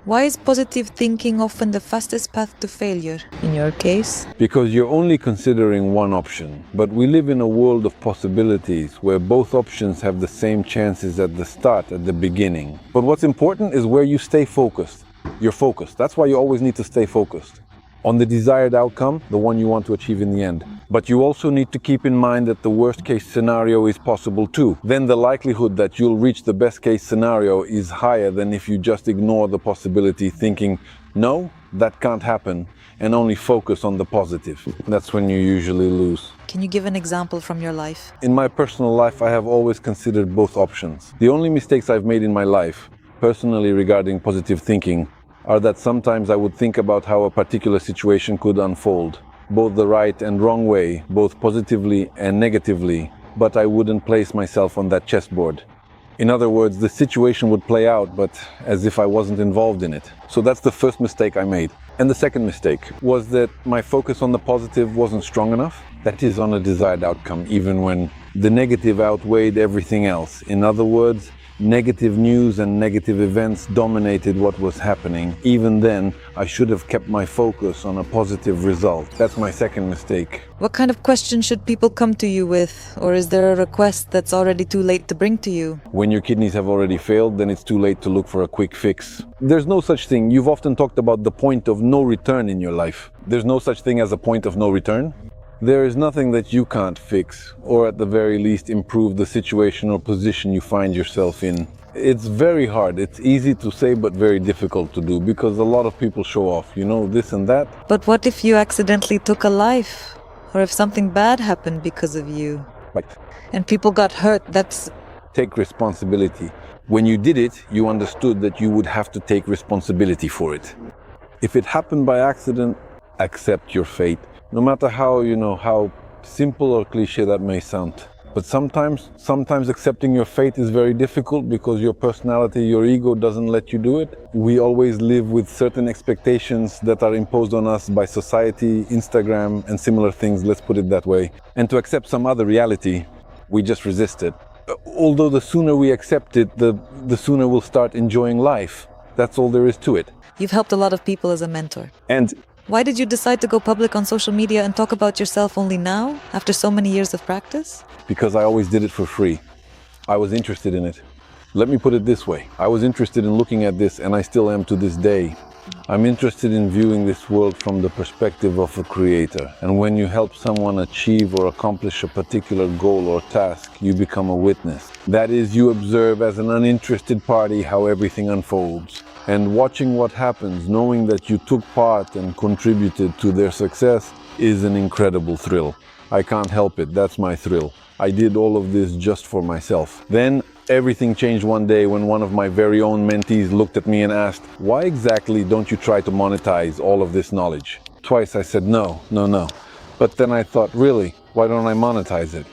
Why is positive thinking often the fastest path to failure, in your case? Because you're only considering one option. But we live in a world of possibilities where both options have the same chances at the start, at the beginning. But what's important is where you stay focused. You're focused. That's why you always need to stay focused on the desired outcome, the one you want to achieve in the end. But you also need to keep in mind that the worst case scenario is possible too. Then the likelihood that you'll reach the best case scenario is higher than if you just ignore the possibility thinking, no, that can't happen, and only focus on the positive. That's when you usually lose. Can you give an example from your life? In my personal life, I have always considered both options. The only mistakes I've made in my life, personally regarding positive thinking, are that sometimes I would think about how a particular situation could unfold, both the right and wrong way, both positively and negatively, but I wouldn't place myself on that chessboard. In other words, the situation would play out, but as if I wasn't involved in it. So that's the first mistake I made. And the second mistake was that my focus on the positive wasn't strong enough. That is, on a desired outcome, even when the negative outweighed everything else. In other words, negative news and negative events dominated what was happening. Even then, I should have kept my focus on a positive result. That's my second mistake. What kind of question should people come to you with? Or is there a request that's already too late to bring to you? When your kidneys have already failed, then it's too late to look for a quick fix. There's no such thing. You've often talked about the point of no return in your life. There's no such thing as a point of no return. There is nothing that you can't fix, or at the very least improve the situation or position you find yourself in. It's very hard. It's easy to say, but very difficult to do, because a lot of people show off, this and that. But what if you accidentally took a life? Or if something bad happened because of you? Right. And people got hurt, Take responsibility. When you did it, you understood that you would have to take responsibility for it. If it happened by accident, accept your fate. No matter how simple or cliche that may sound. But sometimes accepting your fate is very difficult because your personality, your ego doesn't let you do it. We always live with certain expectations that are imposed on us by society, Instagram, and similar things, let's put it that way. And to accept some other reality, we just resist it. Although the sooner we accept it, the sooner we'll start enjoying life. That's all there is to it. You've helped a lot of people as a mentor. And why did you decide to go public on social media and talk about yourself only now, after so many years of practice? Because I always did it for free. I was interested in it. Let me put it this way. I was interested in looking at this, and I still am to this day. I'm interested in viewing this world from the perspective of a creator. And when you help someone achieve or accomplish a particular goal or task, you become a witness. That is, you observe as an uninterested party how everything unfolds. And watching what happens, knowing that you took part and contributed to their success, is an incredible thrill. I can't help it, that's my thrill. I did all of this just for myself. Then everything changed one day when one of my very own mentees looked at me and asked, why exactly don't you try to monetize all of this knowledge? Twice I said no. But then I thought, really, why don't I monetize it?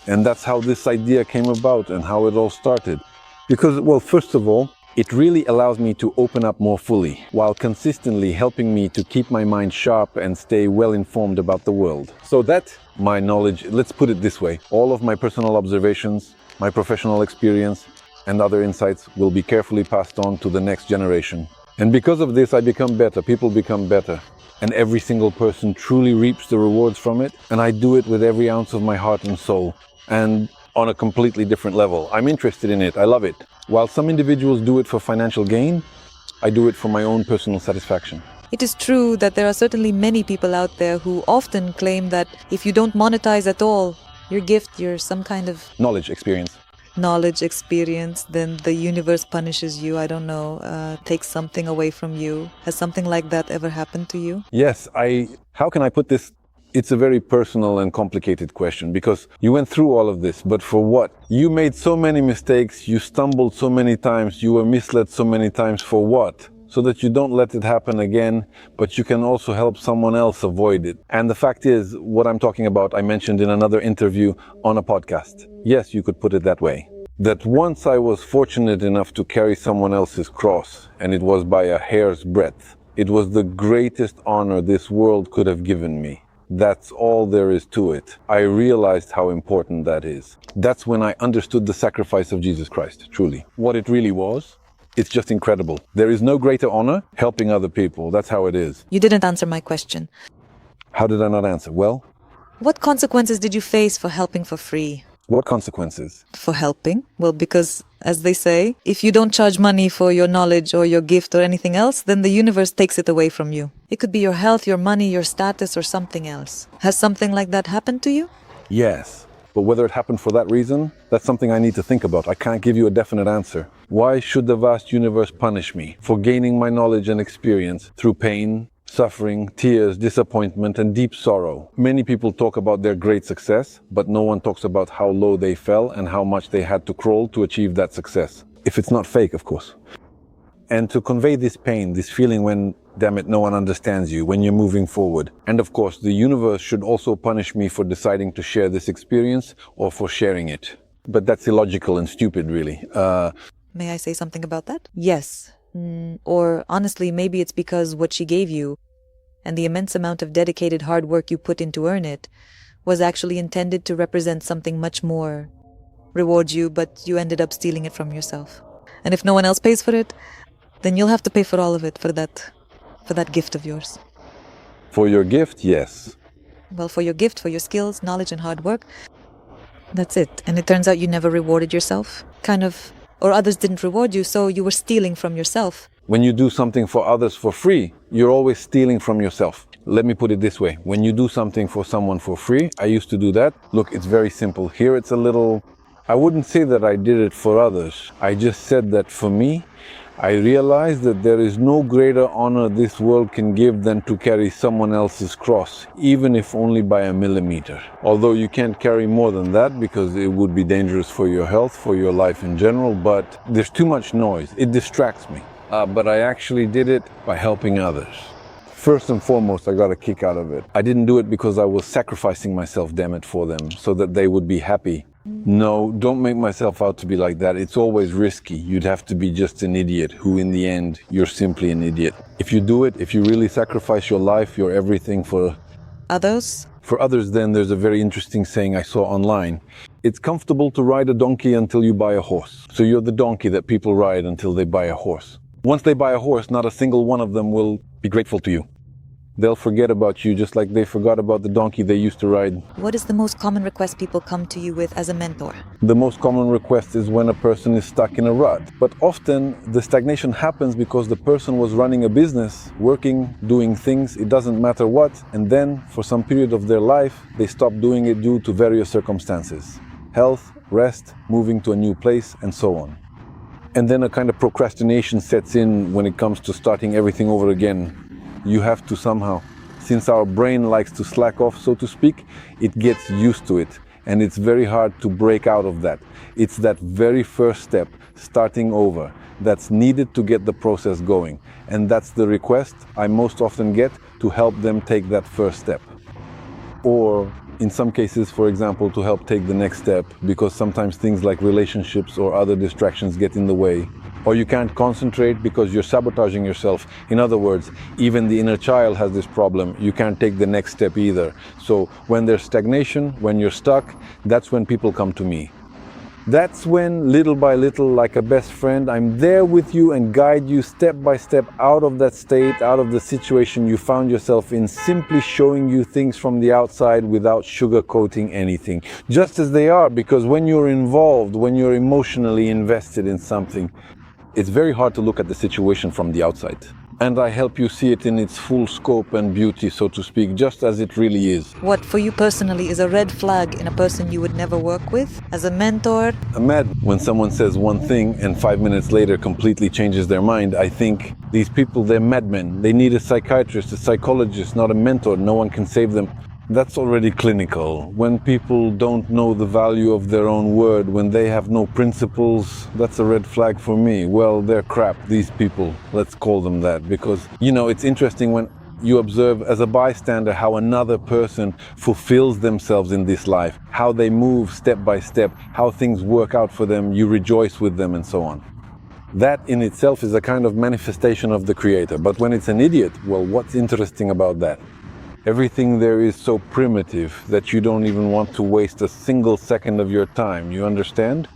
And that's how this idea came about and how it all started. Because, well, first of all, it really allows me to open up more fully, while consistently helping me to keep my mind sharp and stay well informed about the world. So that, my knowledge, let's put it this way, all of my personal observations, my professional experience, and other insights will be carefully passed on to the next generation. And because of this, I become better, people become better. And every single person truly reaps the rewards from it. And I do it with every ounce of my heart and soul. And on a completely different level. I'm interested in it, I love it. While some individuals do it for financial gain, I do it for my own personal satisfaction. It is true that there are certainly many people out there who often claim that if you don't monetize at all, your gift, you're some kind of knowledge experience, then the universe punishes you, I don't know, takes something away from you. Has something like that ever happened to you? Yes, how can I put this? It's a very personal and complicated question because you went through all of this, but for what? You made so many mistakes, you stumbled so many times, you were misled so many times, for what? So that you don't let it happen again, but you can also help someone else avoid it. And the fact is, what I'm talking about, I mentioned in another interview on a podcast. Yes, you could put it that way. That once I was fortunate enough to carry someone else's cross, and it was by a hair's breadth. It was the greatest honor this world could have given me. That's all there is to it. I realized how important that is. That's when I understood the sacrifice of Jesus Christ, truly. What it really was. It's just incredible. There is no greater honor helping other people. That's how it is. You didn't answer my question. How did I not answer? Well, What consequences did you face for helping for free? what consequences? For helping? Well, because, as they say, if you don't charge money for your knowledge or your gift or anything else, then the universe takes it away from you. It could be your health, your money, your status, or something else. Has something like that happened to you? Yes. But whether it happened for that reason, that's something I need to think about. I can't give you a definite answer. Why should the vast universe punish me for gaining my knowledge and experience through pain, suffering, tears, disappointment, and deep sorrow? Many people talk about their great success, but no one talks about how low they fell and how much they had to crawl to achieve that success. If it's not fake, of course. And to convey this pain, this feeling when, damn it, no one understands you, when you're moving forward. And of course, the universe should also punish me for deciding to share this experience or for sharing it. But that's illogical and stupid, really. May I say something about that? Yes. Or honestly, maybe it's because what she gave you and the immense amount of dedicated hard work you put in to earn it was actually intended to represent something much more, reward you, but you ended up stealing it from yourself. And if no one else pays for it, then you'll have to pay for all of it for that gift of yours. For your gift, yes. Well, for your gift, for your skills, knowledge, and hard work, that's it. And it turns out you never rewarded yourself, kind of, or others didn't reward you, so you were stealing from yourself. When you do something for others for free, you're always stealing from yourself. Let me put it this way. When you do something for someone for free, I used to do that. Look, it's very simple. Here it's a little, I wouldn't say that I did it for others. I just said that for me, I realized that there is no greater honor this world can give than to carry someone else's cross, even if only by a millimeter. Although you can't carry more than that because it would be dangerous for your health, for your life in general, but there's too much noise. It distracts me. But I actually did it by helping others. First and foremost, I got a kick out of it. I didn't do it because I was sacrificing myself, damn it, for them, so that they would be happy. No, don't make myself out to be like that. It's always risky. You'd have to be just an idiot who in the end, you're simply an idiot. If you do it, if you really sacrifice your life, your everything for Others? For others, then, there's a very interesting saying I saw online. It's comfortable to ride a donkey until you buy a horse. So you're the donkey that people ride until they buy a horse. Once they buy a horse, not a single one of them will be grateful to you. They'll forget about you just like they forgot about the donkey they used to ride. What is the most common request people come to you with as a mentor? The most common request is when a person is stuck in a rut. But often the stagnation happens because the person was running a business, working, doing things, it doesn't matter what, and then for some period of their life, they stop doing it due to various circumstances. Health, rest, moving to a new place, and so on. And then a kind of procrastination sets in when it comes to starting everything over again. You have to somehow, since our brain likes to slack off, so to speak, it gets used to it. And it's very hard to break out of that. It's that very first step, starting over, that's needed to get the process going. And that's the request I most often get to help them take that first step. Or in some cases, for example, to help take the next step, because sometimes things like relationships or other distractions get in the way. Or you can't concentrate because you're sabotaging yourself. In other words, even the inner child has this problem. You can't take the next step either. So when there's stagnation, when you're stuck, that's when people come to me. That's when, little by little, like a best friend, I'm there with you and guide you step by step out of that state, out of the situation you found yourself in, simply showing you things from the outside without sugarcoating anything. Just as they are, because when you're involved, when you're emotionally invested in something, it's very hard to look at the situation from the outside. And I help you see it in its full scope and beauty, so to speak, just as it really is. What, for you personally, is a red flag in a person you would never work with? As a mentor? I'm mad when someone says one thing and 5 minutes later completely changes their mind. I think these people, they're madmen. They need a psychiatrist, a psychologist, not a mentor. No one can save them. That's already clinical. When people don't know the value of their own word, when they have no principles, that's a red flag for me. Well, they're crap, these people. Let's call them that. Because, you know, it's interesting when you observe as a bystander how another person fulfills themselves in this life, how they move step by step, how things work out for them, you rejoice with them and so on. That in itself is a kind of manifestation of the Creator. But when it's an idiot, well, what's interesting about that? Everything there is so primitive that you don't even want to waste a single second of your time, you understand?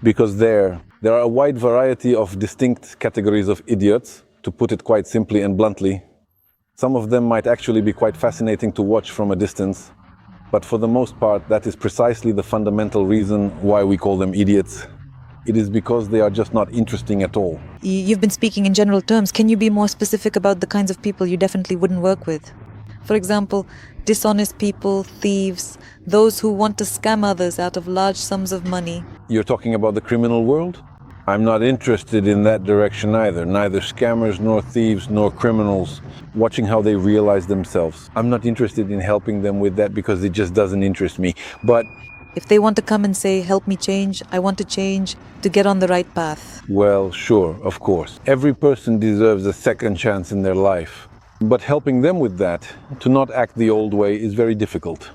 Because there There are a wide variety of distinct categories of idiots, to put it quite simply and bluntly. Some of them might actually be quite fascinating to watch from a distance, but for the most part, that is precisely the fundamental reason why we call them idiots. It is because they are just not interesting at all. You've been speaking in general terms. Can you be more specific about the kinds of people you definitely wouldn't work with? For example, dishonest people, thieves, those who want to scam others out of large sums of money. You're talking about the criminal world? I'm not interested in that direction either. Neither scammers, nor thieves, nor criminals. Watching how they realize themselves. I'm not interested in helping them with that because it just doesn't interest me. But if they want to come and say, help me change, I want to change, to get on the right path. well, sure, of course. Every person deserves a second chance in their life. But helping them with that, to not act the old way, is very difficult.